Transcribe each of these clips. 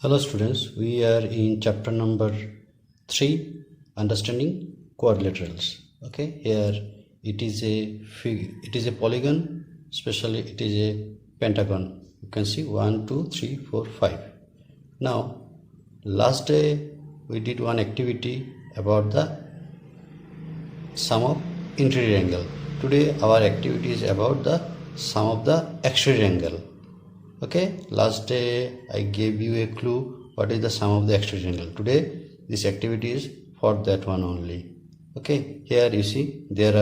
Hello students, we are in chapter number 3, understanding quadrilaterals. Okay, here it is a polygon, especially it is a pentagon. You can see 1, 2, 3, 4, 5. Now last day we did one activity about the sum of interior angle. Today our activity is about the sum of the exterior angle. Okay, last day I gave you a clue what is the sum of the exterior angle. Today this activity is for that one only. Okay, here you see these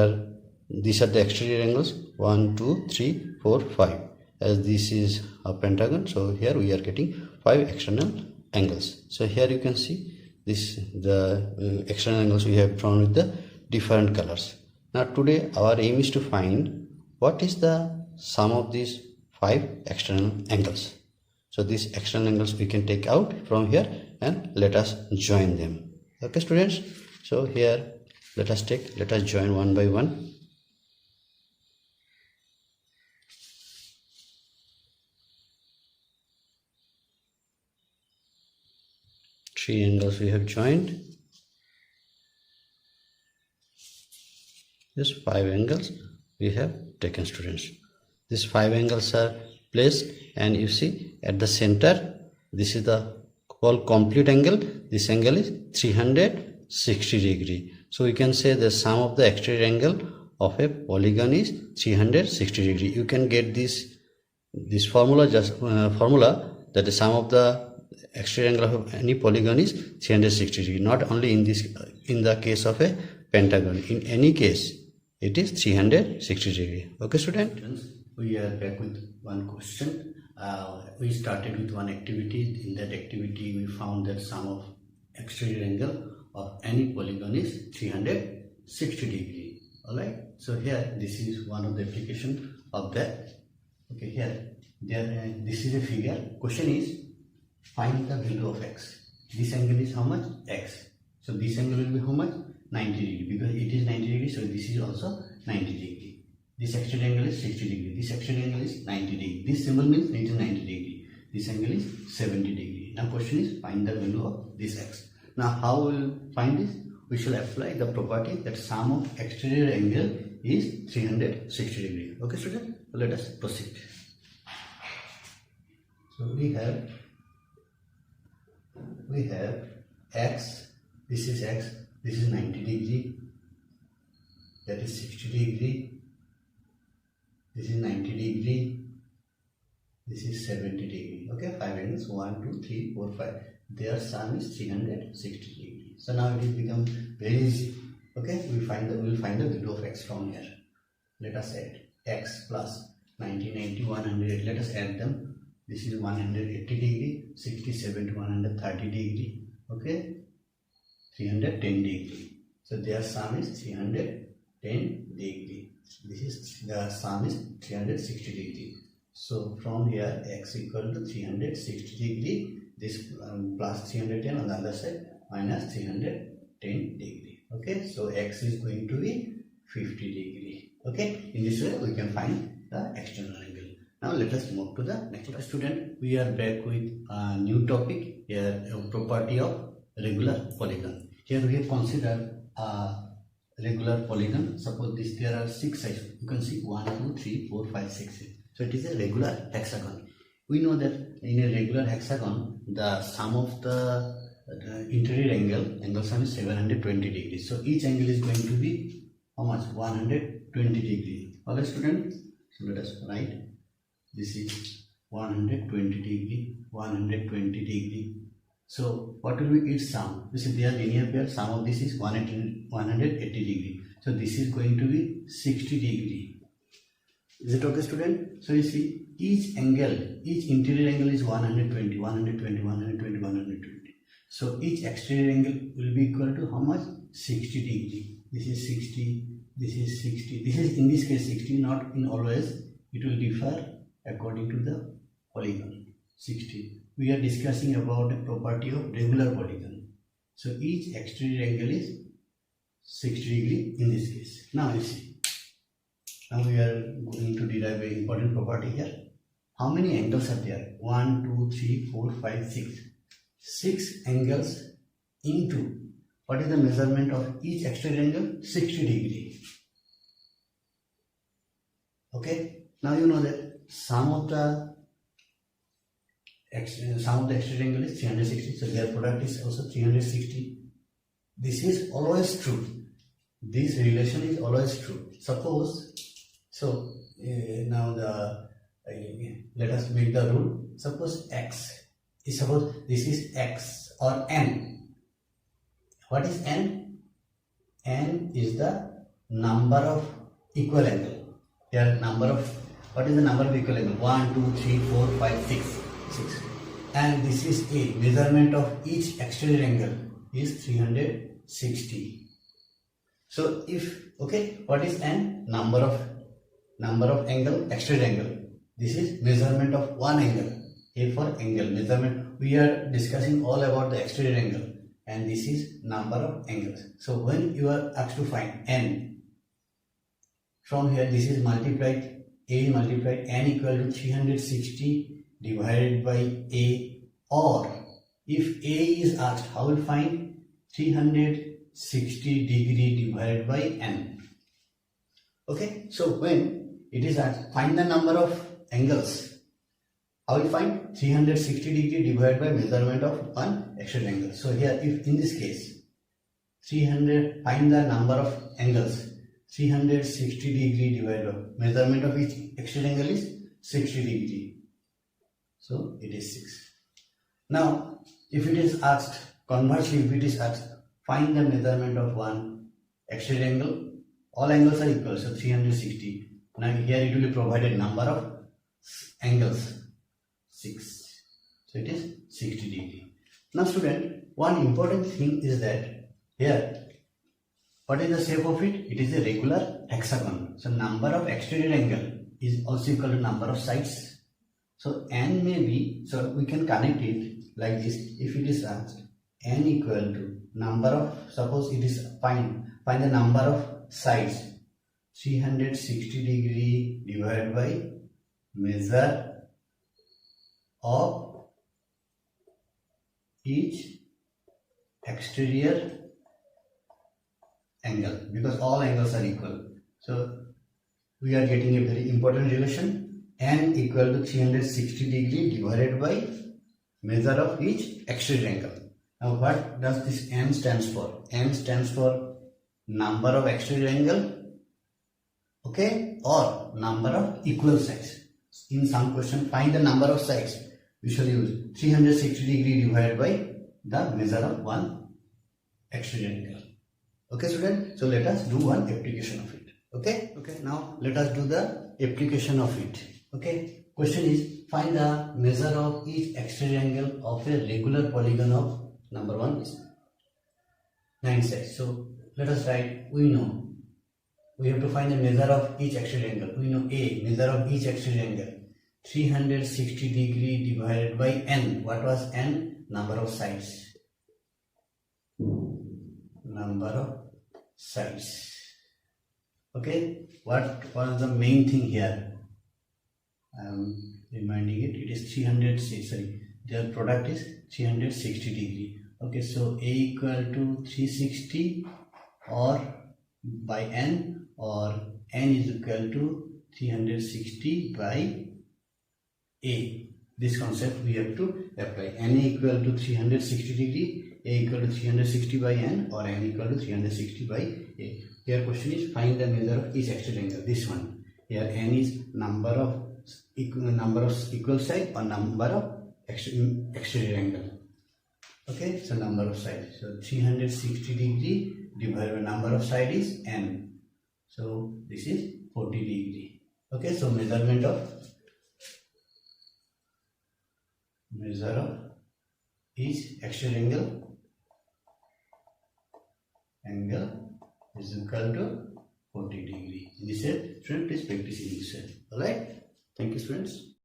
are the exterior angles 1, 2, 3, 4, 5. As this is a pentagon, so here we are getting 5 external angles. So here you can see the external angles we have drawn with the different colors. Now today our aim is to find what is the sum of these 5 external angles. So these external angles we can take out from here and let us join them. Okay students, so here let us join one by one. Three angles we have joined. These 5 angles we have taken, students. These 5 angles are placed, and you see at the center this is the called complete angle. This angle is 360 degree. So we can say the sum of the exterior angle of a polygon is 360 degree. You can get this formula that the sum of the exterior angle of any polygon is 360 degree. Not only in the case of a pentagon, in any case it is 360 degree. Okay students, we are back with one question. We started with one activity. In that activity we found that sum of exterior angle of any polygon is 360 degree. Alright, so here this is one of the application of that. Okay, here this is a figure. Question is find the value of x. This angle is how much? X. So this angle will be how much? 90 degree, because it is 90 degree, so this is also 90 degree. This exterior angle is 60 degree. This exterior angle is 90 degree. This symbol means it is 90 degree. This angle is 70 degree. Now question is find the value of this x. Now how we will find this? We shall apply the property that sum of exterior angle is 360 degree. Okay students, so let us proceed. So we have x, this is x, this is 90 degree, that is 60 degree, this is 90 degree, this is 70 degree. Okay, 5 angles 1, 2, 3, 4, 5. Their sum is 360 degree. So now it will become very easy. Okay, we will find the value of x from here. Let us add x plus 90, 90, 108. Let us add them. This is 180 degree, 67 to 130 degree. Okay, 310 degree. So their sum is 310 degree. This is the sum is 360 degree. So from here x equal to 360 degree. This plus 310 on the other side minus 310 degree. Okay, so x is going to be 50 degree. Okay, in this way we can find the external angle. Now let us move to the next student. We are back with a new topic here, a property of regular polygon. Here we have considered a regular polygon. Suppose there are 6 sides. You can see 1, 2, 3, 4, 5, 6. So it is a regular hexagon. We know that in a regular hexagon the sum of the interior angle sum is 720 degrees. So each angle is going to be how much? 120 degrees. Alright students, so let us write. This is 120 degree, 120 degree. So what will be its sum? You see they are linear pair. Sum of this is 180 degree. So this is going to be 60 degree. Is it okay student? So you see each interior angle is 120, 120, 120, 120. So each exterior angle will be equal to how much? 60 degree. This is 60, this is 60. This is in this case 60, not in always. It will differ according to the polygon. 60. We are discussing about the property of regular polygon. So each exterior angle is 60 degree in this case. Now you see. Now we are going to derive an important property here. How many angles are there? 1, 2, 3, 4, 5, 6. 6 angles into what is the measurement of each exterior angle? 60 degree. Okay, now you know that sum of the exterior angle is 360, so their product is also 360. This is always true. This relation is always true. Suppose, so now let us make the rule. Suppose x is, suppose this is x or n. What is n? N is the number of equal angle. Here number of, what is the number of equal angle? 1, 2, 3, 4, 5, 6. And this is a measurement of each exterior angle is 360. So if, okay, what is n? Number of angle, exterior angle. This is measurement of one angle. A for angle measurement. We are discussing all about the exterior angle, and this is number of angles. So when you are asked to find n, from here this is multiplied, a multiplied n equal to 360 divided by a, or if a is asked, how will find 360 degree divided by n. Okay, so when it is asked, find the number of angles, how will find 360 degree divided by measurement of one exterior angle. So here, if in this case 300, find the number of angles, 360 degree divided by measurement of each exterior angle is 60 degree. So it is 6. Now if it is asked, conversely if it is asked, find the measurement of one exterior angle, all angles are equal, so 360. Now here it will be provided number of angles, 6. So it is 60 degree. Now student, one important thing is that here, what is the shape of it? It is a regular hexagon. So number of exterior angle is also equal to number of sides. So n may be, so we can connect it like this. If it is asked, n equal to number of, suppose it is find the number of sides, 360 degree divided by measure of each exterior angle, because all angles are equal. So we are getting a very important relation, n equal to 360 degree divided by measure of each exterior angle. Now what does this n stands for? N stands for number of exterior angle, okay, or number of equal sides. In some question, find the number of sides. We shall use 360 degree divided by the measure of one exterior angle. Okay student, so let us do one application of it. Okay, now let us do the application of it. Okay, question is, find the measure of each exterior angle of a regular polygon of number 1 is 9 sides. So let us write, we know we have to find the measure of each exterior angle. We know a, measure of each exterior angle, 360 degree divided by n. What was n? Number of sides. Number of sides. Okay, what was the main thing here? I am reminding it. It is 360. Sorry, their product is 360 degree. Okay, so a equal to 360 or by n, or n is equal to 360 by a. This concept we have to apply. N equal to 360 degree, a equal to 360 by n, or n equal to 360 by a. Here question is, find the measure of each exterior angle. This one. Here n is number of equal side or number of exterior angle. Okay, so number of sides. So 360 degree divided by number of side is n. So this is 40 degree. Okay, so measure of each exterior angle is equal to 40 degree. This is, student, please practice in this. Alright, thank you students.